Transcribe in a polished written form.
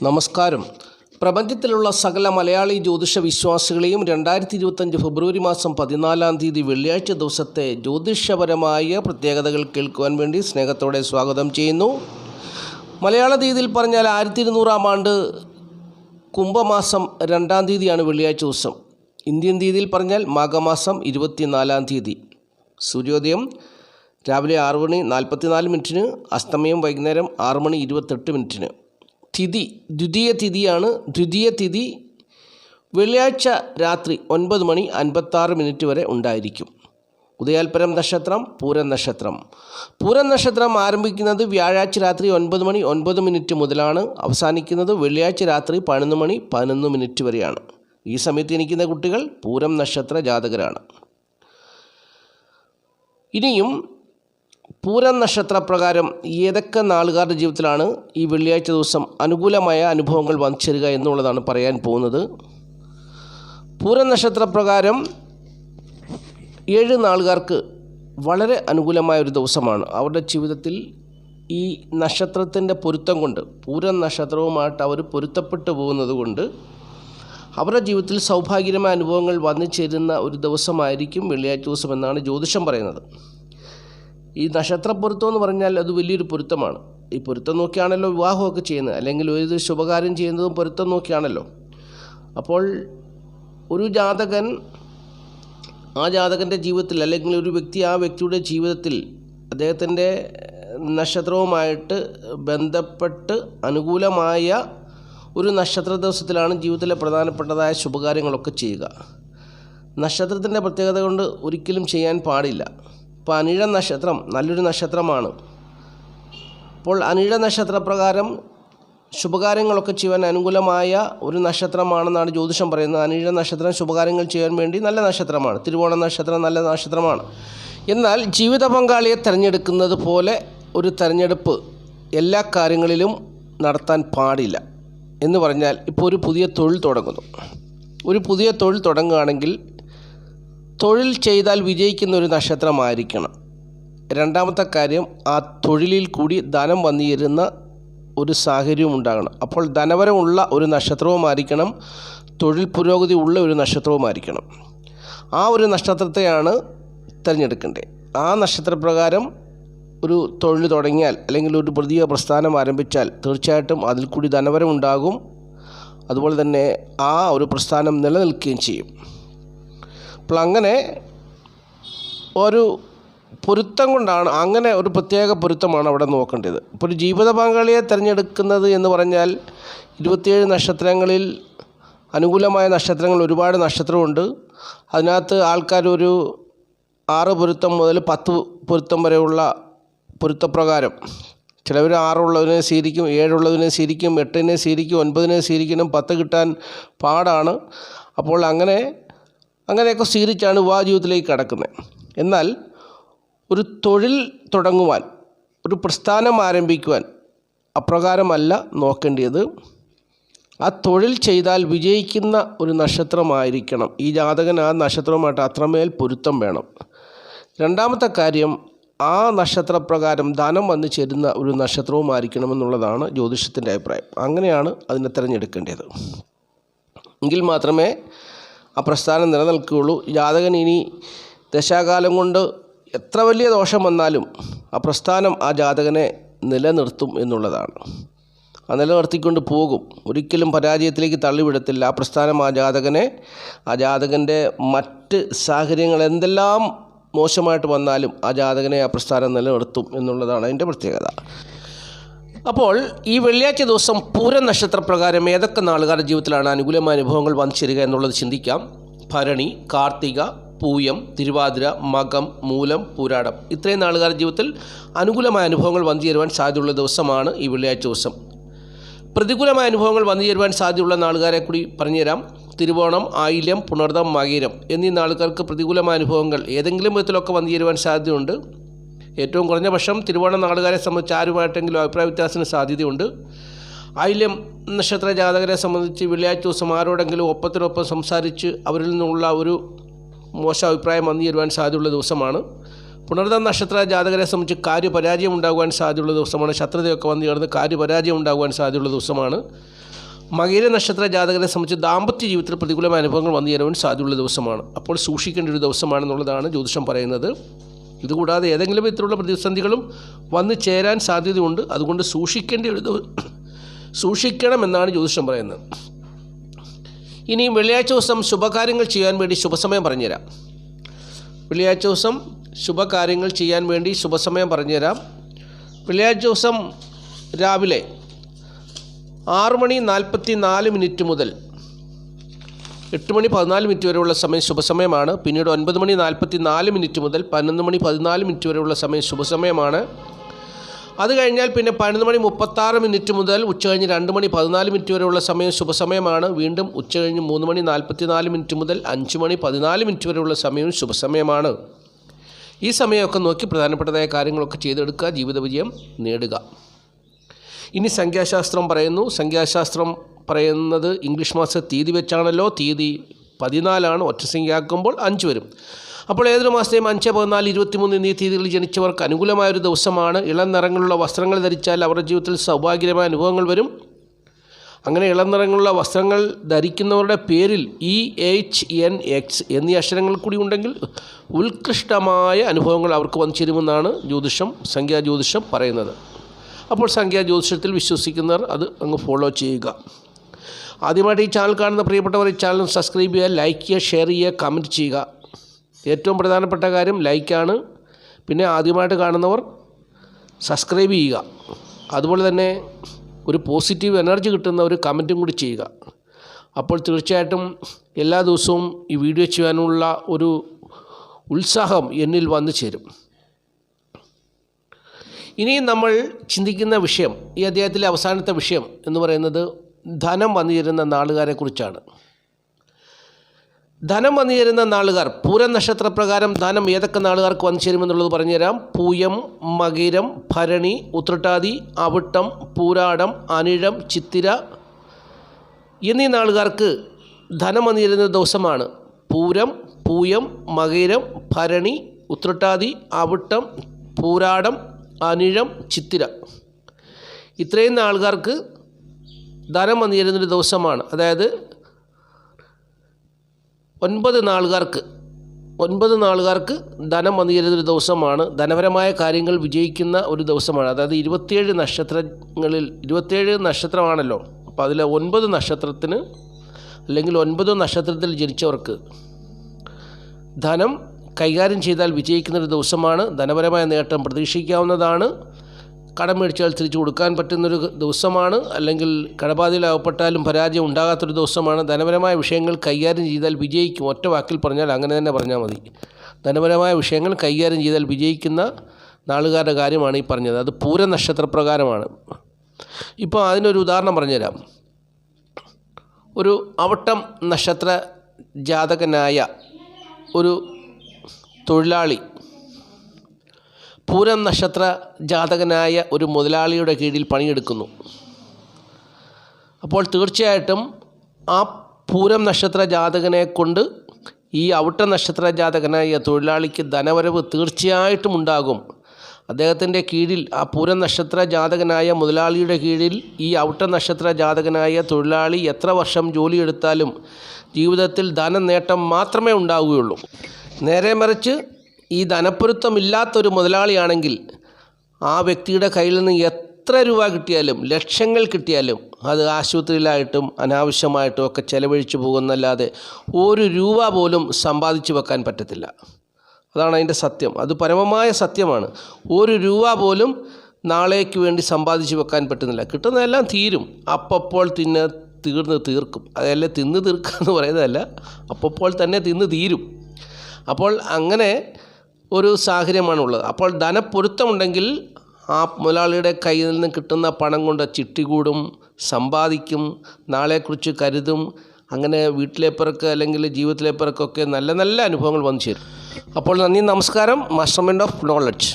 നമസ്കാരം. പ്രപഞ്ചത്തിലുള്ള സകല മലയാളി ജ്യോതിഷ വിശ്വാസികളെയും 2025 ഫെബ്രുവരി മാസം 14 വെള്ളിയാഴ്ച ദിവസത്തെ ജ്യോതിഷപരമായ പ്രത്യേകതകൾ കേൾക്കുവാൻ വേണ്ടി സ്നേഹത്തോടെ സ്വാഗതം ചെയ്യുന്നു. മലയാള തീയതിയിൽ പറഞ്ഞാൽ 1200 ആണ്ട് കുംഭമാസം 2 തീയതിയാണ് വെള്ളിയാഴ്ച ദിവസം. ഇന്ത്യൻ തീയതിയിൽ പറഞ്ഞാൽ മാഘമാസം 24 സൂര്യോദയം രാവിലെ 6:44, അസ്തമയം വൈകുന്നേരം 6:28. തിഥി ദ്വിതീയ തിഥിയാണ്. ദ്വിതീയ തിഥി വെള്ളിയാഴ്ച രാത്രി 9:56 വരെ ഉണ്ടായിരിക്കും. ഉദയാൽപരം നക്ഷത്രം പൂരം നക്ഷത്രം. പൂരം നക്ഷത്രം ആരംഭിക്കുന്നത് വ്യാഴാഴ്ച രാത്രി 9:09 മുതലാണ്. അവസാനിക്കുന്നത് വെള്ളിയാഴ്ച രാത്രി 11:11 വരെയാണ്. ഈ സമയത്ത് ജനിക്കുന്ന കുട്ടികൾ പൂരം നക്ഷത്ര ജാതകരാണ്. ഇനിയും പൂരം നക്ഷത്രപ്രകാരം ഏതൊക്കെ നാളുകാരുടെ ജീവിതത്തിലാണ് ഈ വെള്ളിയാഴ്ച ദിവസം അനുകൂലമായ അനുഭവങ്ങൾ വന്നു ചേരുക എന്നുള്ളതാണ് പറയാൻ പോകുന്നത്. പൂരം നക്ഷത്രപ്രകാരം 7 നാളുകാർക്ക് വളരെ അനുകൂലമായ ഒരു ദിവസമാണ്. അവരുടെ ജീവിതത്തിൽ ഈ നക്ഷത്രത്തിൻ്റെ പൊരുത്തം കൊണ്ട്, പൂരം നക്ഷത്രവുമായിട്ട് അവർ പൊരുത്തപ്പെട്ടു പോകുന്നത് കൊണ്ട് അവരുടെ ജീവിതത്തിൽ സൗഭാഗ്യമായ അനുഭവങ്ങൾ വന്നു ചേരുന്ന ഒരു ദിവസമായിരിക്കും വെള്ളിയാഴ്ച ദിവസം എന്നാണ് ജ്യോതിഷം പറയുന്നത്. ഈ നക്ഷത്രപ്പൊരുത്തം എന്ന് പറഞ്ഞാൽ അത് വലിയൊരു പൊരുത്തമാണ്. ഈ പൊരുത്തം നോക്കിയാണല്ലോ വിവാഹമൊക്കെ ചെയ്യുന്നത്, അല്ലെങ്കിൽ ഒരു ശുഭകാര്യം ചെയ്യുന്നതും പൊരുത്തം നോക്കിയാണല്ലോ. അപ്പോൾ ഒരു ജാതകൻ ആ ജാതകൻ്റെ ജീവിതത്തിൽ, അല്ലെങ്കിൽ ഒരു വ്യക്തി ആ വ്യക്തിയുടെ ജീവിതത്തിൽ അദ്ദേഹത്തിൻ്റെ നക്ഷത്രവുമായിട്ട് ബന്ധപ്പെട്ട് അനുകൂലമായ ഒരു നക്ഷത്ര ദിവസത്തിലാണ് ജീവിതത്തിലെ പ്രധാനപ്പെട്ടതായ ശുഭകാര്യങ്ങളൊക്കെ ചെയ്യുക. നക്ഷത്രത്തിൻ്റെ പ്രത്യേകത കൊണ്ട് ഒരിക്കലും ചെയ്യാൻ പാടില്ല. ഇപ്പോൾ അനിഴ നക്ഷത്രം നല്ലൊരു നക്ഷത്രമാണ്. അപ്പോൾ അനിഴ നക്ഷത്രപ്രകാരം ശുഭകാര്യങ്ങളൊക്കെ ചെയ്യാൻ അനുകൂലമായ ഒരു നക്ഷത്രമാണെന്നാണ് ജ്യോതിഷം പറയുന്നത്. അനിഴ നക്ഷത്രം ശുഭകാര്യങ്ങൾ ചെയ്യാൻ വേണ്ടി നല്ല നക്ഷത്രമാണ്. തിരുവോണ നക്ഷത്രം നല്ല നക്ഷത്രമാണ്. എന്നാൽ ജീവിത പങ്കാളിയെ തിരഞ്ഞെടുക്കുന്നത് പോലെ ഒരു തിരഞ്ഞെടുപ്പ് എല്ലാ കാര്യങ്ങളിലും നടത്താൻ പാടില്ല. എന്ന് പറഞ്ഞാൽ ഇപ്പോൾ ഒരു പുതിയ തൊഴിൽ തുടങ്ങുന്നു. ഒരു പുതിയ തൊഴിൽ തുടങ്ങുകയാണെങ്കിൽ തൊഴിൽ ചെയ്താൽ വിജയിക്കുന്ന ഒരു നക്ഷത്രമായിരിക്കണം. രണ്ടാമത്തെ കാര്യം, ആ തൊഴിലിൽ കൂടി ധനം വന്നു ചേരുന്ന ഒരു സാഹചര്യവും ഉണ്ടാകണം. അപ്പോൾ ധനപരമുള്ള ഒരു നക്ഷത്രവുമായിരിക്കണം, തൊഴിൽ പുരോഗതി ഉള്ള ഒരു നക്ഷത്രവുമായിരിക്കണം. ആ ഒരു നക്ഷത്രത്തെയാണ് തിരഞ്ഞെടുക്കേണ്ടത്. ആ നക്ഷത്രപ്രകാരം ഒരു തൊഴിൽ തുടങ്ങിയാൽ, അല്ലെങ്കിൽ ഒരു പുതിയ പ്രസ്ഥാനം ആരംഭിച്ചാൽ തീർച്ചയായിട്ടും അതിൽ കൂടി ധനപരം ഉണ്ടാകും. അതുപോലെ തന്നെ ആ ഒരു പ്രസ്ഥാനം നിലനിൽക്കുകയും ചെയ്യും. അപ്പോൾ അങ്ങനെ ഒരു പൊരുത്തം കൊണ്ടാണ്, അങ്ങനെ ഒരു പ്രത്യേക പൊരുത്തമാണ് അവിടെ നോക്കേണ്ടത്. ഇപ്പോൾ ഒരു ജീവിത പങ്കാളിയെ തിരഞ്ഞെടുക്കുന്നത് എന്ന് പറഞ്ഞാൽ 27 നക്ഷത്രങ്ങളിൽ അനുകൂലമായ നക്ഷത്രങ്ങൾ ഒരുപാട് നക്ഷത്രമുണ്ട്. അതിനകത്ത് ആൾക്കാർ ഒരു 6 പൊരുത്തം മുതൽ 10 പൊരുത്തം വരെയുള്ള പൊരുത്തപ്രകാരം ചിലവർ 6 ഉള്ളതിനെ സ്വീകരിക്കും, 7 ഉള്ളതിനെ സ്വീകരിക്കും, 8 സ്വീകരിക്കും, 9 സ്വീകരിക്കണം, 10 കിട്ടാൻ പാടാണ്. അപ്പോൾ അങ്ങനെയൊക്കെ സ്വീകരിച്ചാണ് വിവാഹ ജീവിതത്തിലേക്ക് കടക്കുന്നത്. എന്നാൽ ഒരു തൊഴിൽ തുടങ്ങുവാൻ, ഒരു പ്രസ്ഥാനം ആരംഭിക്കുവാൻ അപ്രകാരമല്ല നോക്കേണ്ടത്. ആ തൊഴിൽ ചെയ്താൽ വിജയിക്കുന്ന ഒരു നക്ഷത്രമായിരിക്കണം. ഈ ജാതകൻ ആ നക്ഷത്രവുമായിട്ട് അത്രമേൽ പൊരുത്തം വേണം. രണ്ടാമത്തെ കാര്യം, ആ നക്ഷത്രപ്രകാരം ധനം വന്നു ചേരുന്ന ഒരു നക്ഷത്രവുമായിരിക്കണമെന്നുള്ളതാണ് ജ്യോതിഷത്തിൻ്റെ അഭിപ്രായം. അങ്ങനെയാണ് അതിനെ തിരഞ്ഞെടുക്കേണ്ടത്. എങ്കിൽ മാത്രമേ ആ പ്രസ്ഥാനം നിലനിൽക്കുകയുള്ളൂ. ജാതകൻ ഇനി ദശാകാലം കൊണ്ട് എത്ര വലിയ ദോഷം വന്നാലും ആ പ്രസ്ഥാനം ആ ജാതകനെ നിലനിർത്തും എന്നുള്ളതാണ്. ആ നിലനിർത്തിക്കൊണ്ട് പോകും. ഒരിക്കലും പരാജയത്തിലേക്ക് തള്ളിവിടത്തില്ല. ആ പ്രസ്ഥാനം ആ ജാതകനെ, ആ ജാതകൻ്റെ മറ്റ് സാഹചര്യങ്ങൾ എന്തെല്ലാം മോശമായിട്ട് വന്നാലും ആ ജാതകനെ ആ പ്രസ്ഥാനം നിലനിർത്തും എന്നുള്ളതാണ് അതിൻ്റെ പ്രത്യേകത. അപ്പോൾ ഈ വെള്ളിയാഴ്ച ദിവസം പൂരം നക്ഷത്രപ്രകാരം ഏതൊക്കെ നാളുകാരുടെ ജീവിതത്തിലാണ് അനുകൂലമായ അനുഭവങ്ങൾ വന്നു ചേരുക എന്നുള്ളത് ചിന്തിക്കാം. ഭരണി, കാർത്തിക, പൂയം, തിരുവാതിര, മകം, മൂലം, പൂരാടം, ഇത്രയും നാളുകാരുടെ ജീവിതത്തിൽ അനുകൂലമായ അനുഭവങ്ങൾ വന്നു ചേരുവാൻ സാധ്യതയുള്ള ദിവസമാണ് ഈ വെള്ളിയാഴ്ച ദിവസം. പ്രതികൂലമായ അനുഭവങ്ങൾ വന്നു ചേരുവാൻ സാധ്യതയുള്ള നാളുകാരെ കൂടി പറഞ്ഞുതരാം. തിരുവോണം, ആയില്യം, പുണർദം, മകീരം എന്നീ നാളുകാർക്ക് പ്രതികൂലമായ അനുഭവങ്ങൾ ഏതെങ്കിലും വിധത്തിലൊക്കെ വന്നു ചേരുവാൻ സാധ്യതയുണ്ട്. ഏറ്റവും കുറഞ്ഞ പക്ഷം തിരുവോണം നാളുകാരെ സംബന്ധിച്ച് ആരുമായിട്ടെങ്കിലും അഭിപ്രായ വ്യത്യാസത്തിന് സാധ്യതയുണ്ട്. ആയില്യം നക്ഷത്ര ജാതകരെ സംബന്ധിച്ച് വെള്ളിയാഴ്ച ദിവസം ആരോടെങ്കിലും ഒപ്പത്തിനൊപ്പം സംസാരിച്ച് അവരിൽ നിന്നുള്ള ഒരു മോശം അഭിപ്രായം വന്നു ചേരുവാൻ സാധ്യതയുള്ള ദിവസമാണ്. പുണർദം നക്ഷത്ര ജാതകരെ സംബന്ധിച്ച് കാര്യപരാജയം ഉണ്ടാകുവാൻ സാധ്യതയുള്ള ദിവസമാണ്. ശത്രുതയൊക്കെ വന്നു ചേർന്ന് കാര്യപരാജയം ഉണ്ടാകുവാൻ സാധ്യതയുള്ള ദിവസമാണ്. മകീര നക്ഷത്ര ജാതകരെ സംബന്ധിച്ച് ദാമ്പത്യ ജീവിതത്തിൽ പ്രതികൂലമായ അനുഭവങ്ങൾ വന്നു ചേരുവാൻ സാധ്യതയുള്ള ദിവസമാണ്. അപ്പോൾ സൂക്ഷിക്കേണ്ട ഒരു ദിവസമാണെന്നുള്ളതാണ് ജ്യോതിഷം പറയുന്നത്. ഇതുകൂടാതെ ഏതെങ്കിലും വിധത്തിലുള്ള പ്രതിസന്ധികളും വന്നു ചേരാൻ സാധ്യതയുണ്ട്. അതുകൊണ്ട് സൂക്ഷിക്കണമെന്നാണ് ജ്യോതിഷം പറയുന്നത്. ഇനി വെള്ളിയാഴ്ച ദിവസം ശുഭകാര്യങ്ങൾ ചെയ്യാൻ വേണ്ടി ശുഭസമയം പറഞ്ഞുതരാം. വെള്ളിയാഴ്ച ദിവസം ശുഭകാര്യങ്ങൾ ചെയ്യാൻ വേണ്ടി ശുഭസമയം പറഞ്ഞുതരാം. വെള്ളിയാഴ്ച ദിവസം രാവിലെ 6:44 മുതൽ 8:14 വരെയുള്ള സമയം ശുഭസമയമാണ്. പിന്നീട് 9:44 മുതൽ 11:14 വരെയുള്ള സമയം ശുഭസമയമാണ്. അത് കഴിഞ്ഞാൽ പിന്നെ 11:36 മുതൽ ഉച്ചകഴിഞ്ഞ് 2:14 വരെയുള്ള സമയം ശുഭസമയമാണ്. വീണ്ടും ഉച്ചകഴിഞ്ഞ് 3:44 മുതൽ 5:14 വരെയുള്ള സമയവും ശുഭസമയമാണ്. ഈ സമയമൊക്കെ നോക്കി പ്രധാനപ്പെട്ടതായ കാര്യങ്ങളൊക്കെ ചെയ്തെടുക്കുക, ജീവിത വിജയം നേടുക. ഇനി സംഖ്യാശാസ്ത്രം പറയുന്നു. സംഖ്യാശാസ്ത്രം പറയുന്നത് ഇംഗ്ലീഷ് മാസ തീയതി വെച്ചാണല്ലോ. തീയതി 14 ഒറ്റസംഖ്യയാക്കുമ്പോൾ 5 വരും. അപ്പോൾ ഏതൊരു മാസത്തെയും 5, 14, 23 എന്നീ തീയതികളിൽ ജനിച്ചവർക്ക് അനുകൂലമായൊരു ദിവസമാണ്. ഇളം നിറങ്ങളുള്ള വസ്ത്രങ്ങൾ ധരിച്ചാൽ അവരുടെ ജീവിതത്തിൽ സൗഭാഗ്യമായ അനുഭവങ്ങൾ വരും. അങ്ങനെ ഇളം നിറങ്ങളുള്ള വസ്ത്രങ്ങൾ ധരിക്കുന്നവരുടെ പേരിൽ EHNX എന്നീ അക്ഷരങ്ങൾ കൂടി ഉണ്ടെങ്കിൽ ഉത്കൃഷ്ടമായ അനുഭവങ്ങൾ അവർക്ക് വന്നു ചേരുമെന്നാണ് സംഖ്യാജ്യോതിഷം പറയുന്നത്. അപ്പോൾ സംഖ്യാജ്യോതിഷത്തിൽ വിശ്വസിക്കുന്നവർ അത് അങ്ങ് ഫോളോ ചെയ്യുക. ആദ്യമായിട്ട് ഈ ചാനൽ കാണുന്ന പ്രിയപ്പെട്ടവർ ഈ ചാനൽ സബ്സ്ക്രൈബ് ചെയ്യുക, ലൈക്ക് ചെയ്യുക, ഷെയർ ചെയ്യുക, കമൻറ്റ് ചെയ്യുക. ഏറ്റവും പ്രധാനപ്പെട്ട കാര്യം ലൈക്കാണ്. പിന്നെ ആദ്യമായിട്ട് കാണുന്നവർ സബ്സ്ക്രൈബ് ചെയ്യുക. അതുപോലെ തന്നെ ഒരു പോസിറ്റീവ് എനർജി കിട്ടുന്ന ഒരു കമൻറ്റും കൂടി ചെയ്യുക. അപ്പോൾ തീർച്ചയായിട്ടും എല്ലാ ദിവസവും ഈ വീഡിയോ ചെയ്യാനുള്ള ഒരു ഉത്സാഹം എന്നിൽ വന്നു ചേരും. ഇനി നമ്മൾ ചിന്തിക്കുന്ന വിഷയം, ഈ അധ്യായത്തിലെ അവസാനത്തെ വിഷയം എന്ന് പറയുന്നത് ധനം വന്നു ചേരുന്ന നാളുകാരെക്കുറിച്ചാണ്. ധനം വന്നു ചേരുന്ന നാളുകാർ പൂരം നക്ഷത്രപ്രകാരം ധനം ഏതൊക്കെ നാളുകാർക്ക് വന്നു ചേരുമെന്നുള്ളത് പറഞ്ഞുതരാം. പൂയം, മകീരം, ഭരണി, ഉത്രട്ടാതി, അവിട്ടം, പൂരാടം, അനിഴം, ചിത്തിര എന്നീ നാളുകാർക്ക് ധനം വന്നു ചേരുന്ന ദിവസമാണ്. പൂയം, മകീരം, ഭരണി, ഉത്രട്ടാതി, അവിട്ടം, പൂരാടം, അനിഴം, ചിത്തിര ഇത്രയും ആൾക്കാർക്ക് ധനം വന്നു ചേരുന്നൊരു ദിവസമാണ്. അതായത് 9 നാളുകാർക്ക് ധനം വന്നു ചേരുന്നൊരു ദിവസമാണ്. ധനപരമായ കാര്യങ്ങൾ വിജയിക്കുന്ന ഒരു ദിവസമാണ്. അതായത് 27 നക്ഷത്രങ്ങളിൽ 27 നക്ഷത്രമാണല്ലോ. അപ്പോൾ അതിൽ 9 നക്ഷത്രത്തിന് അല്ലെങ്കിൽ 9 നക്ഷത്രത്തിൽ ജനിച്ചവർക്ക് ധനം കൈകാര്യം ചെയ്താൽ വിജയിക്കുന്നൊരു ദിവസമാണ്. ധനപരമായ നേട്ടം പ്രതീക്ഷിക്കാവുന്നതാണ്. കടം മേടിച്ചാൽ തിരിച്ചു കൊടുക്കാൻ പറ്റുന്നൊരു ദിവസമാണ്. അല്ലെങ്കിൽ കടബാധ്യതയിലാകപ്പെട്ടാലും പരാജയം ഉണ്ടാകാത്തൊരു ദിവസമാണ്. ധനപരമായ വിഷയങ്ങൾ കൈകാര്യം ചെയ്താൽ വിജയിക്കും. ഒറ്റ വാക്കിൽ പറഞ്ഞാൽ അങ്ങനെ തന്നെ പറഞ്ഞാൽ മതി. ധനപരമായ വിഷയങ്ങൾ കൈകാര്യം ചെയ്താൽ വിജയിക്കുന്ന നാളുകാരുടെ കാര്യമാണ് ഈ പറഞ്ഞത്. അത് പൂര നക്ഷത്രപ്രകാരമാണ്. ഇപ്പോൾ അതിനൊരു ഉദാഹരണം പറഞ്ഞുതരാം. ഒരു അവിട്ടം നക്ഷത്ര ജാതകനായ ഒരു തൊഴിലാളി പൂരം നക്ഷത്ര ജാതകനായ ഒരു മുതലാളിയുടെ കീഴിൽ പണിയെടുക്കുന്നു. അപ്പോൾ തീർച്ചയായിട്ടും ആ പൂരം നക്ഷത്ര ജാതകനെ കൊണ്ട് ഈ അവിട്ട നക്ഷത്ര ജാതകനായ തൊഴിലാളിക്ക് ധനവരവ് തീർച്ചയായിട്ടും ഉണ്ടാകും. അദ്ദേഹത്തിൻ്റെ കീഴിൽ ആ പൂരം നക്ഷത്ര ജാതകനായ മുതലാളിയുടെ കീഴിൽ ഈ അവിട്ട നക്ഷത്ര ജാതകനായ തൊഴിലാളി എത്ര വർഷം ജോലിയെടുത്താലും ജീവിതത്തിൽ ധനനേട്ടം മാത്രമേ ഉണ്ടാവുകയുള്ളൂ. നേരെ മറിച്ച് ഈ ധനപ്പൊരുത്തമില്ലാത്തൊരു മുതലാളിയാണെങ്കിൽ ആ വ്യക്തിയുടെ കയ്യിൽ നിന്ന് എത്ര രൂപ കിട്ടിയാലും ലക്ഷങ്ങൾ കിട്ടിയാലും അത് ആശുപത്രിയിലായിട്ടും അനാവശ്യമായിട്ടും ഒക്കെ ചെലവഴിച്ചു പോകുന്നല്ലാതെ ഒരു രൂപ പോലും സമ്പാദിച്ചു വെക്കാൻ പറ്റത്തില്ല. അതാണ് അതിൻ്റെ സത്യം. അത് പരമമായ സത്യമാണ്. ഒരു രൂപ പോലും നാളേക്ക് വേണ്ടി സമ്പാദിച്ചു വെക്കാൻ പറ്റുന്നില്ല. കിട്ടുന്നതെല്ലാം തീരും. അപ്പോൾ തീർക്കും. അതല്ല തിന്ന് തീർക്കുക എന്ന് പറയുന്നതല്ല, അപ്പോൾ തന്നെ തിന്ന് തീരും. അപ്പോൾ അങ്ങനെ ഒരു സാഹചര്യമാണുള്ളത്. അപ്പോൾ ധനപ്പൊരുത്തമുണ്ടെങ്കിൽ ആ മുതലാളിയുടെ കയ്യിൽ നിന്ന് കിട്ടുന്ന പണം കൊണ്ട് ചിട്ടി കൂടും, സമ്പാദിക്കും, നാളെക്കുറിച്ച് കരുതും. അങ്ങനെ വീട്ടിലെ പിറക്ക് അല്ലെങ്കിൽ ജീവിതത്തിലെ പിറക്കൊക്കെ നല്ല നല്ല അനുഭവങ്ങൾ വന്നു ചേരും. അപ്പോൾ നന്ദി, നമസ്കാരം. Master mind of knowledge.